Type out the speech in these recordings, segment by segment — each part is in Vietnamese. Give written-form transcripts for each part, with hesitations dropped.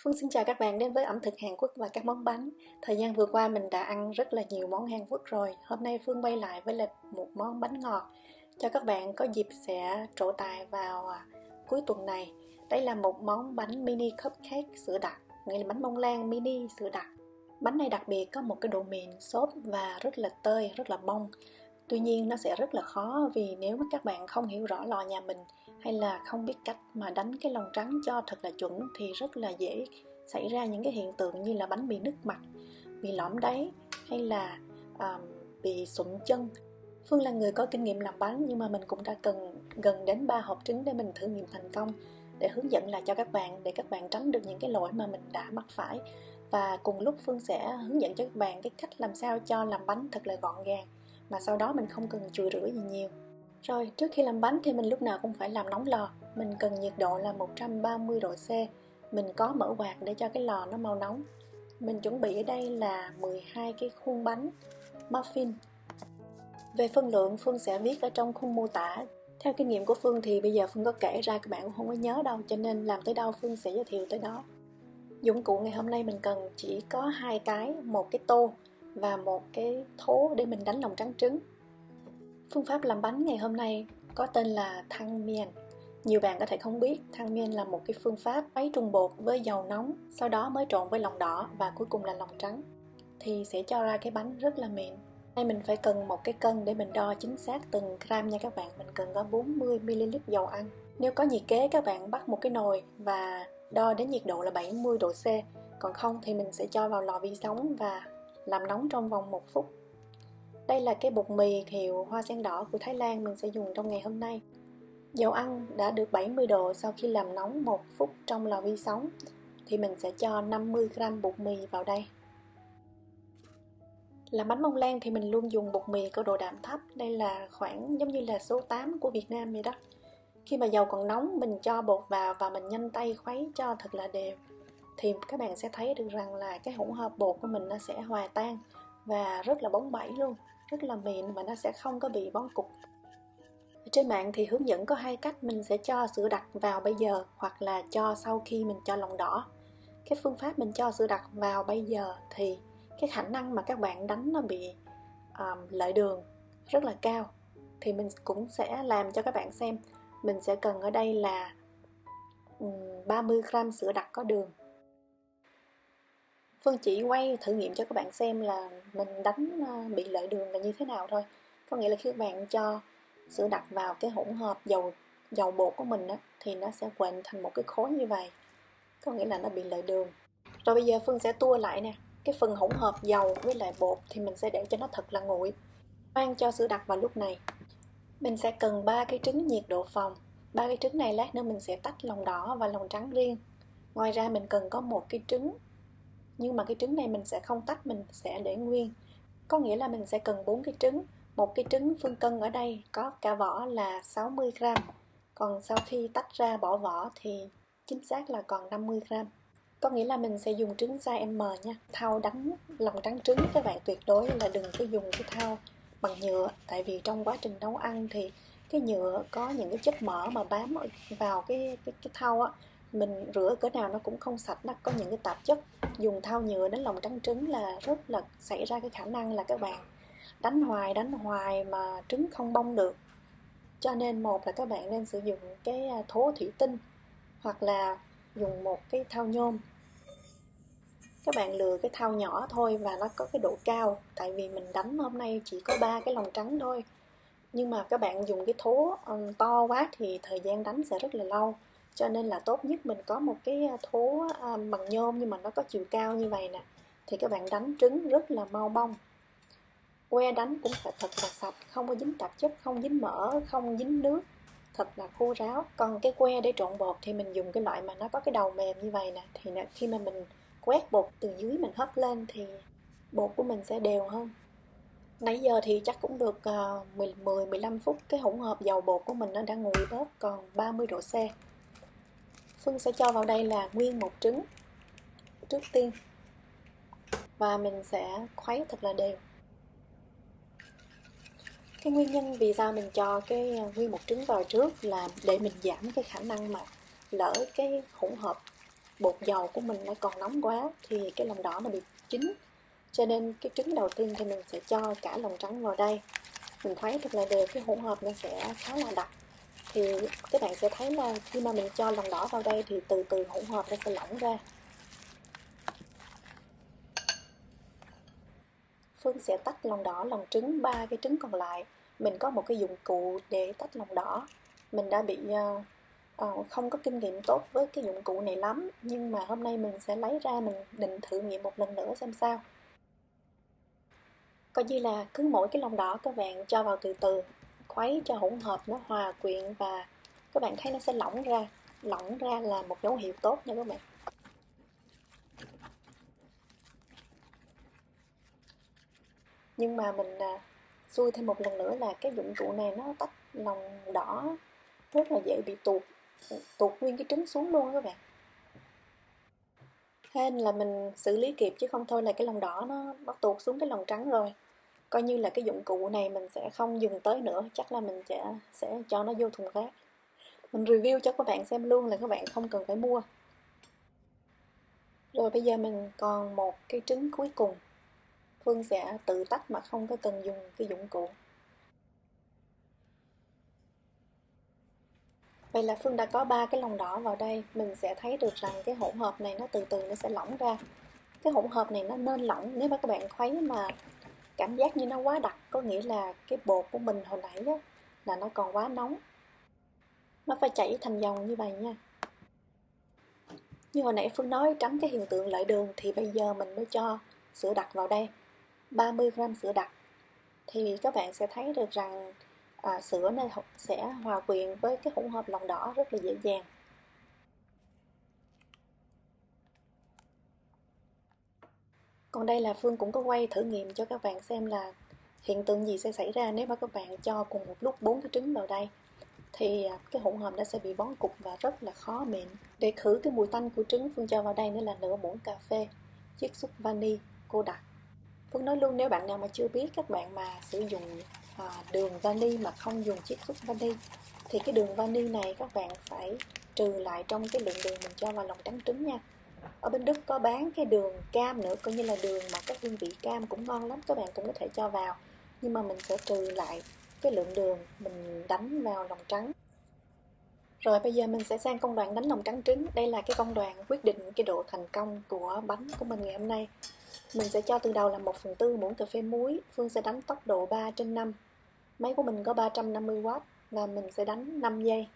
Phương xin chào các bạn đến với ẩm thực Hàn Quốc và các món bánh. Thời gian vừa qua mình đã ăn rất là nhiều món Hàn Quốc rồi. Hôm nay Phương quay lại với một món bánh ngọt cho các bạn có dịp sẽ trổ tài vào cuối tuần này. Đây là một món bánh mini cupcake sữa đặc, nghĩa là bánh bông lan mini sữa đặc. Bánh này đặc biệt có một cái độ mịn, xốp và rất là tơi, rất là bông. Tuy nhiên nó sẽ rất là khó vì nếu mà các bạn không hiểu rõ lò nhà mình hay là không biết cách mà đánh cái lòng trắng cho thật là chuẩn thì rất là dễ xảy ra những cái hiện tượng như là bánh bị nứt mặt, bị lõm đáy hay là bị sụn chân. Phương là người có kinh nghiệm làm bánh nhưng mà mình cũng đã cần gần đến 3 hộp trứng để mình thử nghiệm thành công để hướng dẫn lại cho các bạn để các bạn tránh được những cái lỗi mà mình đã mắc phải. Và cùng lúc Phương sẽ hướng dẫn cho các bạn cái cách làm sao cho làm bánh thật là gọn gàng mà sau đó mình không cần chùi rửa gì nhiều. Rồi, trước khi làm bánh thì mình lúc nào cũng phải làm nóng lò. Mình cần nhiệt độ là 130 độ C. Mình có mở quạt để cho cái lò nó mau nóng. Mình chuẩn bị ở đây là 12 cái khuôn bánh muffin. Về phân lượng, Phương sẽ viết ở trong khung mô tả. Theo kinh nghiệm của Phương thì bây giờ Phương có kể ra các bạn cũng không có nhớ đâu, cho nên làm tới đâu Phương sẽ giới thiệu tới đó. Dụng cụ ngày hôm nay mình cần chỉ có 2 cái, một cái tô và một cái thố để mình đánh lòng trắng trứng. Phương pháp làm bánh ngày hôm nay có tên là thang miên. Nhiều bạn có thể không biết, thang miên là một cái phương pháp khuấy trung bột với dầu nóng, sau đó mới trộn với lòng đỏ và cuối cùng là lòng trắng. Thì sẽ cho ra cái bánh rất là mịn. Đây mình phải cần một cái cân để mình đo chính xác từng gram nha các bạn. Mình cần có 40ml dầu ăn. Nếu có nhiệt kế các bạn bắt một cái nồi và đo đến nhiệt độ là 70 độ C. Còn không thì mình sẽ cho vào lò vi sóng và làm nóng trong vòng 1 phút. Đây là cái bột mì hiệu hoa sen đỏ của Thái Lan mình sẽ dùng trong ngày hôm nay. Dầu ăn đã được 70 độ sau khi làm nóng 1 phút trong lò vi sóng thì mình sẽ cho 50g bột mì vào đây. Làm bánh bông lan thì mình luôn dùng bột mì có độ đạm thấp. Đây là khoảng giống như là số 8 của Việt Nam vậy đó. Khi mà dầu còn nóng mình cho bột vào và mình nhanh tay khuấy cho thật là đều thì các bạn sẽ thấy được rằng là cái hỗn hợp bột của mình nó sẽ hòa tan và rất là bóng bẩy luôn, rất là mịn và nó sẽ không có bị bó cục. Trên mạng thì hướng dẫn có 2 cách, mình sẽ cho sữa đặc vào bây giờ hoặc là cho sau khi mình cho lòng đỏ. Cái phương pháp mình cho sữa đặc vào bây giờ thì cái khả năng mà các bạn đánh nó bị lợi đường rất là cao. Thì mình cũng sẽ làm cho các bạn xem. Mình sẽ cần ở đây là 30g sữa đặc có đường. Phương chỉ quay thử nghiệm cho các bạn xem là mình đánh bị lợi đường là như thế nào thôi. Có nghĩa là khi các bạn cho sữa đặc vào cái hỗn hợp dầu bột của mình á, thì nó sẽ quện thành một cái khối như vậy. Có nghĩa là nó bị lợi đường. Rồi bây giờ Phương sẽ tua lại nè. Cái phần hỗn hợp dầu với lại bột thì mình sẽ để cho nó thật là nguội. Khoan cho sữa đặc vào lúc này. Mình sẽ cần 3 cái trứng nhiệt độ phòng. 3 cái trứng này lát nữa mình sẽ tách lòng đỏ và lòng trắng riêng. Ngoài ra mình cần có một cái trứng. Nhưng mà cái trứng này mình sẽ không tách, mình sẽ để nguyên. Có nghĩa là mình sẽ cần 4 cái trứng. Một cái trứng Phương cân ở đây có cả vỏ là 60g. Còn sau khi tách ra bỏ vỏ thì chính xác là còn 50g. Có nghĩa là mình sẽ dùng trứng size M nha. Thau đánh lòng trắng trứng các bạn tuyệt đối là đừng có dùng cái thau bằng nhựa. Tại vì trong quá trình nấu ăn thì cái nhựa có những cái chất mỡ mà bám vào cái thau á. Mình rửa cỡ nào nó cũng không sạch, nó có những cái tạp chất. Dùng thau nhựa đánh lòng trắng trứng là rất là xảy ra cái khả năng là các bạn đánh hoài mà trứng không bong được. Cho nên một là các bạn nên sử dụng cái thố thủy tinh hoặc là dùng một cái thau nhôm. Các bạn lựa cái thau nhỏ thôi và nó có cái độ cao. Tại vì mình đánh hôm nay chỉ có 3 cái lòng trắng thôi. Nhưng mà các bạn dùng cái thố to quá thì thời gian đánh sẽ rất là lâu. Cho nên là tốt nhất mình có một cái thố bằng nhôm nhưng mà nó có chiều cao như vậy nè. Thì các bạn đánh trứng rất là mau bong. Que đánh cũng phải thật là sạch, không có dính tạp chất, không dính mỡ, không dính nước. Thật là khô ráo. Còn cái que để trộn bột thì mình dùng cái loại mà nó có cái đầu mềm như vậy nè. Thì khi mà mình quét bột từ dưới mình hấp lên thì bột của mình sẽ đều hơn. Nãy giờ thì chắc cũng được 10-15 phút. Cái hỗn hợp dầu bột của mình nó đã nguội bớt còn 30 độ C. Phương sẽ cho vào đây là nguyên một trứng trước tiên. Và mình sẽ khuấy thật là đều. Cái nguyên nhân vì sao mình cho cái nguyên một trứng vào trước là để mình giảm cái khả năng mà lỡ cái hỗn hợp bột dầu của mình nó còn nóng quá thì cái lòng đỏ nó bị chín. Cho nên cái trứng đầu tiên thì mình sẽ cho cả lòng trắng vào đây. Mình khuấy thật là đều, cái hỗn hợp nó sẽ khá là đặc. Thì các bạn sẽ thấy là khi mà mình cho lòng đỏ vào đây thì từ từ hỗn hợp nó sẽ lỏng ra. Phương sẽ tách lòng đỏ, lòng trứng, 3 cái trứng còn lại. Mình có một cái dụng cụ để tách lòng đỏ. Mình đã bị không có kinh nghiệm tốt với cái dụng cụ này lắm, nhưng mà hôm nay mình sẽ lấy ra, mình định thử nghiệm một lần nữa xem sao. Coi như là cứ mỗi cái lòng đỏ các bạn cho vào từ từ, khuấy cho hỗn hợp nó hòa quyện và các bạn thấy nó sẽ lỏng ra. Lỏng ra là một dấu hiệu tốt nha các bạn. Nhưng mà mình xui thêm một lần nữa là cái dụng cụ này nó tách lòng đỏ rất là dễ bị tuột nguyên cái trứng xuống luôn các bạn. Hên là mình xử lý kịp chứ không thôi là cái lòng đỏ nó tuột xuống cái lòng trắng rồi. Coi như là cái dụng cụ này mình sẽ không dùng tới nữa, chắc là mình sẽ cho nó vô thùng rác. Mình review cho các bạn xem luôn là các bạn không cần phải mua. Rồi bây giờ mình còn một cái trứng cuối cùng. Phương sẽ tự tách mà không có cần dùng cái dụng cụ. Vậy là Phương đã có 3 cái lòng đỏ vào đây, mình sẽ thấy được rằng cái hỗn hợp này nó từ từ nó sẽ lỏng ra. Cái hỗn hợp này nó nên lỏng, nếu mà các bạn khuấy mà cảm giác như nó quá đặc, có nghĩa là cái bột của mình hồi nãy á, là nó còn quá nóng. Nó phải chảy thành dòng như vậy nha. Như hồi nãy Phương nói tránh cái hiện tượng lợi đường thì bây giờ mình mới cho sữa đặc vào đây. 30g sữa đặc. Thì các bạn sẽ thấy được rằng sữa này sẽ hòa quyện với cái hỗn hợp lòng đỏ rất là dễ dàng. Còn đây là Phương cũng có quay thử nghiệm cho các bạn xem là hiện tượng gì sẽ xảy ra nếu mà các bạn cho cùng một lúc 4 cái trứng vào đây. Thì cái hỗn hợp nó sẽ bị vón cục và rất là khó mịn. Để khử cái mùi tanh của trứng, Phương cho vào đây nữa là nửa muỗng cà phê chiết xuất vani cô đặc. Phương nói luôn, nếu bạn nào mà chưa biết, các bạn mà sử dụng đường vani mà không dùng chiết xuất vani thì cái đường vani này các bạn phải trừ lại trong cái lượng đường mình cho vào lòng trắng trứng nha. Ở bên Đức có bán cái đường cam nữa, coi như là đường mà có hương vị cam cũng ngon lắm, các bạn cũng có thể cho vào. Nhưng mà mình sẽ trừ lại cái lượng đường mình đánh vào lòng trắng. Rồi bây giờ mình sẽ sang công đoạn đánh lòng trắng trứng. Đây là cái công đoạn quyết định cái độ thành công của bánh của mình ngày hôm nay. Mình sẽ cho từ đầu là 1/4 muỗng cà phê muối. Phương sẽ đánh tốc độ 3/5. Máy của mình có 350W và mình sẽ đánh 5 giây.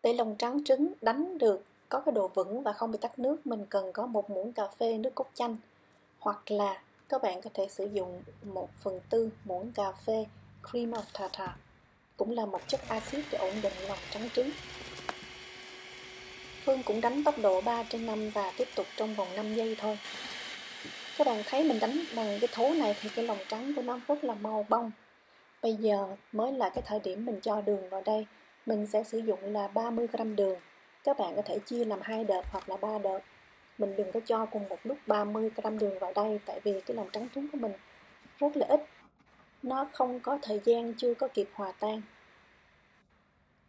Để lòng trắng trứng đánh được có cái độ vững và không bị tắc nước, mình cần có 1 muỗng cà phê nước cốt chanh. Hoặc là các bạn có thể sử dụng 1/4 muỗng cà phê cream of tartar, cũng là một chất axit để ổn định lòng trắng trứng. Phương cũng đánh tốc độ 3/5 và tiếp tục trong vòng 5 giây thôi. Các bạn thấy mình đánh bằng cái thố này thì cái lòng trắng của nó rất là màu bông. Bây giờ mới là cái thời điểm mình cho đường vào đây. Mình sẽ sử dụng là 30g đường. Các bạn có thể chia làm 2 đợt hoặc là 3 đợt. Mình đừng có cho cùng một lúc 30g đường vào đây, tại vì cái lòng trắng trứng của mình rất là ít. Nó không có thời gian, chưa có kịp hòa tan.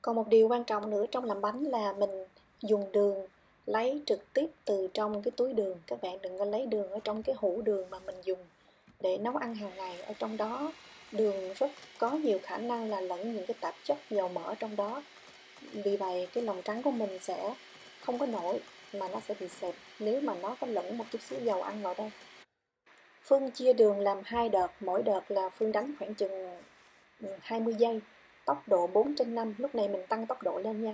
Còn một điều quan trọng nữa trong làm bánh là mình dùng đường lấy trực tiếp từ trong cái túi đường. Các bạn đừng có lấy đường ở trong cái hũ đường mà mình dùng để nấu ăn hàng ngày. Ở trong đó đường rất có nhiều khả năng là lẫn những cái tạp chất dầu mỡ trong đó. Vì vậy cái lòng trắng của mình sẽ không có nổi mà nó sẽ bị sệt nếu mà nó có lẫn một chút xíu dầu ăn vào đây. Phương chia đường làm 2 đợt, mỗi đợt là Phương đánh khoảng chừng 20 giây, tốc độ 4/5. Lúc này mình tăng tốc độ lên nha.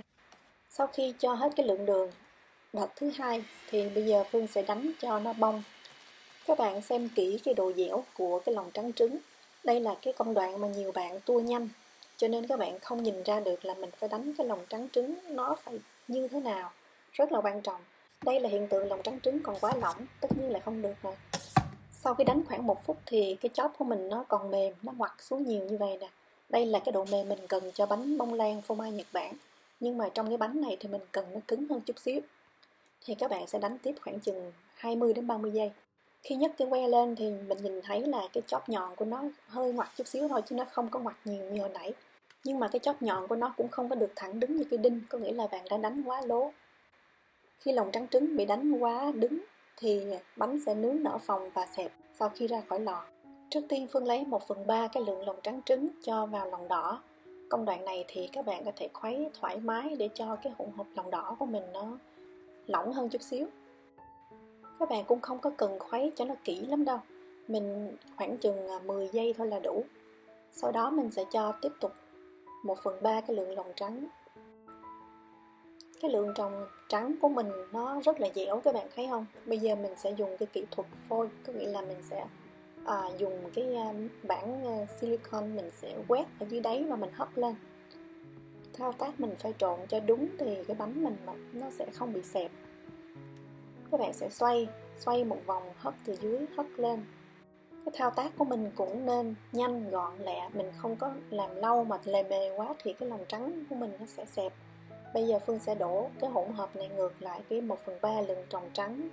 Sau khi cho hết cái lượng đường đợt thứ hai thì bây giờ Phương sẽ đánh cho nó bong. Các bạn xem kỹ cái độ dẻo của cái lòng trắng trứng. Đây là cái công đoạn mà nhiều bạn tua nhanh, cho nên các bạn không nhìn ra được là mình phải đánh cái lòng trắng trứng nó phải như thế nào. Rất là quan trọng. Đây là hiện tượng lòng trắng trứng còn quá lỏng, tất nhiên là không được rồi. Sau khi đánh khoảng 1 phút thì cái chóp của mình nó còn mềm, nó ngoặt xuống nhiều như vậy nè. Đây là cái độ mềm mình cần cho bánh bông lan phô mai Nhật Bản. Nhưng mà trong cái bánh này thì mình cần nó cứng hơn chút xíu. Thì các bạn sẽ đánh tiếp khoảng chừng 20 đến 30 giây. Khi nhấc cái que lên thì mình nhìn thấy là cái chóp nhọn của nó hơi ngoặt chút xíu thôi, chứ nó không có ngoặt nhiều như hồi nãy. Nhưng mà cái chóp nhọn của nó cũng không có được thẳng đứng như cái đinh, có nghĩa là bạn đã đánh quá lố. Khi lòng trắng trứng bị đánh quá đứng thì bánh sẽ nướng nở phồng và xẹp sau khi ra khỏi lò. Trước tiên Phương lấy 1/3 cái lượng lòng trắng trứng cho vào lòng đỏ. Công đoạn này thì các bạn có thể khuấy thoải mái để cho cái hỗn hợp lòng đỏ của mình nó lỏng hơn chút xíu. Các bạn cũng không có cần khuấy cho nó kỹ lắm đâu. Mình khoảng chừng 10 giây thôi là đủ. Sau đó mình sẽ cho tiếp tục 1/3 cái lượng lòng trắng. Cái lượng trắng của mình nó rất là dẻo, các bạn thấy không? Bây giờ mình sẽ dùng cái kỹ thuật phôi, có nghĩa là mình sẽ dùng cái bảng silicon, mình sẽ quét ở dưới đáy và mình hấp lên. Thao tác mình phải trộn cho đúng thì cái bánh mình nó sẽ không bị xẹp. Các bạn sẽ xoay một vòng, hất từ dưới hất lên. Cái thao tác của mình cũng nên nhanh gọn lẹ, mình không có làm lâu mà lề mề quá thì cái lòng trắng của mình nó sẽ xẹp. Bây giờ Phương sẽ đổ cái hỗn hợp này ngược lại cái 1/3 lượng tròn trắng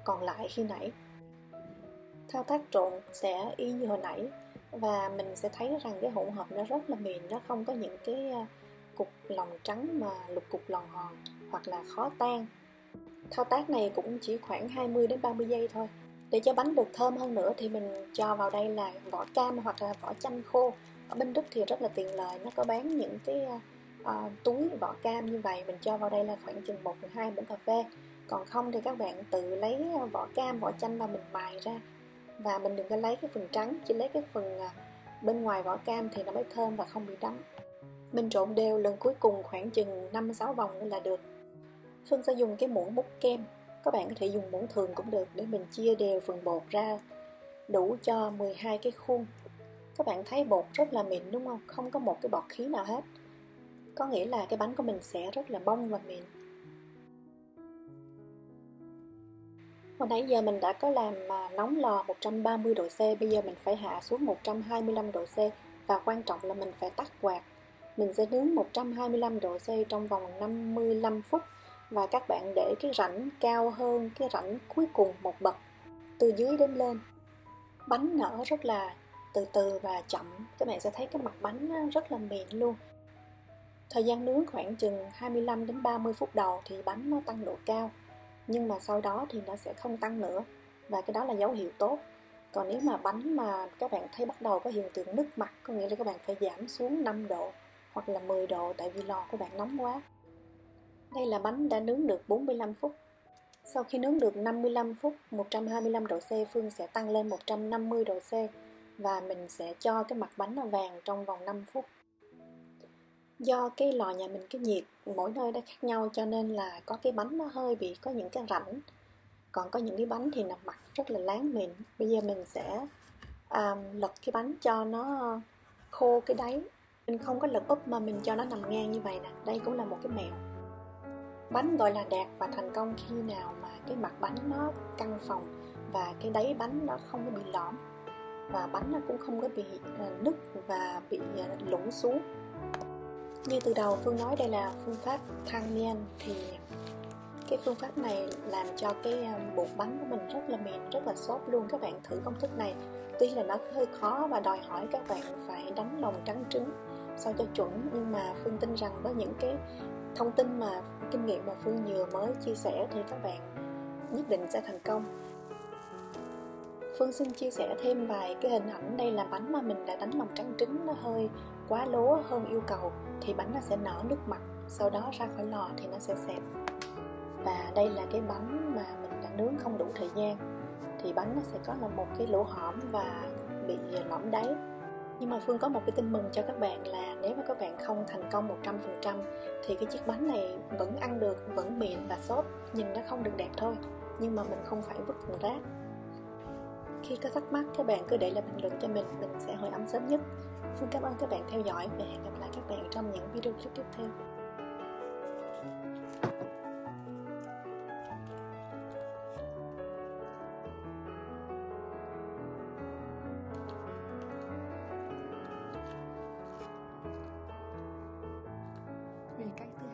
còn lại khi nãy. Thao tác trộn sẽ y như hồi nãy và mình sẽ thấy rằng cái hỗn hợp nó rất là mịn, nó không có những cái cục lòng trắng mà lục cục lòn hòn hoặc là khó tan. Thao tác này cũng chỉ khoảng 20 đến 30 giây thôi. Để cho bánh được thơm hơn nữa thì mình cho vào đây là vỏ cam hoặc là vỏ chanh khô. Ở bên Đức thì rất là tiện lợi, nó có bán những cái túi vỏ cam như vậy. Mình cho vào đây là khoảng chừng 1/2 muỗng cà phê. Còn không thì các bạn tự lấy vỏ cam, vỏ chanh và mình mài ra. Và mình đừng có lấy cái phần trắng, chỉ lấy cái phần bên ngoài vỏ cam thì nó mới thơm và không bị đắng. Mình trộn đều, lần cuối cùng khoảng chừng 5-6 vòng nữa là được. Phương sẽ dùng cái muỗng múc kem, các bạn có thể dùng muỗng thường cũng được, để mình chia đều phần bột ra đủ cho 12 cái khuôn. Các bạn thấy bột rất là mịn đúng không? Không có một cái bọt khí nào hết. Có nghĩa là cái bánh của mình sẽ rất là bông và mịn. Hồi nãy giờ mình đã có làm nóng lò 130 độ C, bây giờ mình phải hạ xuống 125 độ C và quan trọng là mình phải tắt quạt. Mình sẽ nướng 125 độ C trong vòng 55 phút và các bạn để cái rãnh cao hơn cái rãnh cuối cùng một bậc từ dưới đến lên. Bánh nở rất là từ từ và chậm, các bạn sẽ thấy cái mặt bánh rất là mịn luôn. Thời gian nướng khoảng chừng 25 đến 30 phút đầu thì bánh nó tăng độ cao, nhưng mà sau đó thì nó sẽ không tăng nữa và cái đó là dấu hiệu tốt. Còn nếu mà bánh mà các bạn thấy bắt đầu có hiện tượng nứt mặt, có nghĩa là các bạn phải giảm xuống 5 độ hoặc là 10 độ tại vì lò của bạn nóng quá. Đây là bánh đã nướng được 45 phút. Sau khi nướng được 55 phút, 125 độ C, Phương sẽ tăng lên 150 độ C và mình sẽ cho cái mặt bánh nó vàng trong vòng 5 phút. Do cái lò nhà mình cái nhiệt mỗi nơi đã khác nhau cho nên là có cái bánh nó hơi bị có những cái rãnh. Còn có những cái bánh thì nằm mặt rất là láng mịn. Bây giờ mình sẽ lật cái bánh cho nó khô cái đáy. Mình không có lật úp mà mình cho nó nằm ngang như vậy nè. Đây cũng là một cái mẹo. Bánh gọi là đạt và thành công khi nào mà cái mặt bánh nó căng phồng và cái đáy bánh nó không có bị lõm và bánh nó cũng không có bị nứt và bị lủng xuống. Như từ đầu Phương nói đây là phương pháp thang miên, thì cái phương pháp này làm cho cái bột bánh của mình rất là mịn, rất là xốp luôn. Các bạn thử công thức này, tuy là nó hơi khó và đòi hỏi các bạn phải đánh lòng trắng trứng sao cho chuẩn, nhưng mà Phương tin rằng với những cái thông tin mà kinh nghiệm mà Phương vừa mới chia sẻ thì các bạn nhất định sẽ thành công. Phương xin chia sẻ thêm vài cái hình ảnh. Đây là bánh mà mình đã đánh lòng trắng trứng nó hơi quá lố hơn yêu cầu thì bánh nó sẽ nở nước mặt, sau đó ra khỏi lò thì nó sẽ xẹp. Và đây là cái bánh mà mình đã nướng không đủ thời gian thì bánh nó sẽ có là một cái lỗ hõm và bị lõm đáy. Nhưng mà Phương có một cái tin mừng cho các bạn là nếu mà các bạn không thành công 100% thì cái chiếc bánh này vẫn ăn được, vẫn mịn và xốp, nhìn nó không được đẹp thôi, nhưng mà mình không phải vứt thùng rác. Khi có thắc mắc các bạn cứ để lại bình luận cho mình sẽ hồi âm sớm nhất. Phương cảm ơn các bạn theo dõi và hẹn gặp lại các bạn trong những video clip tiếp theo. Về cái thứ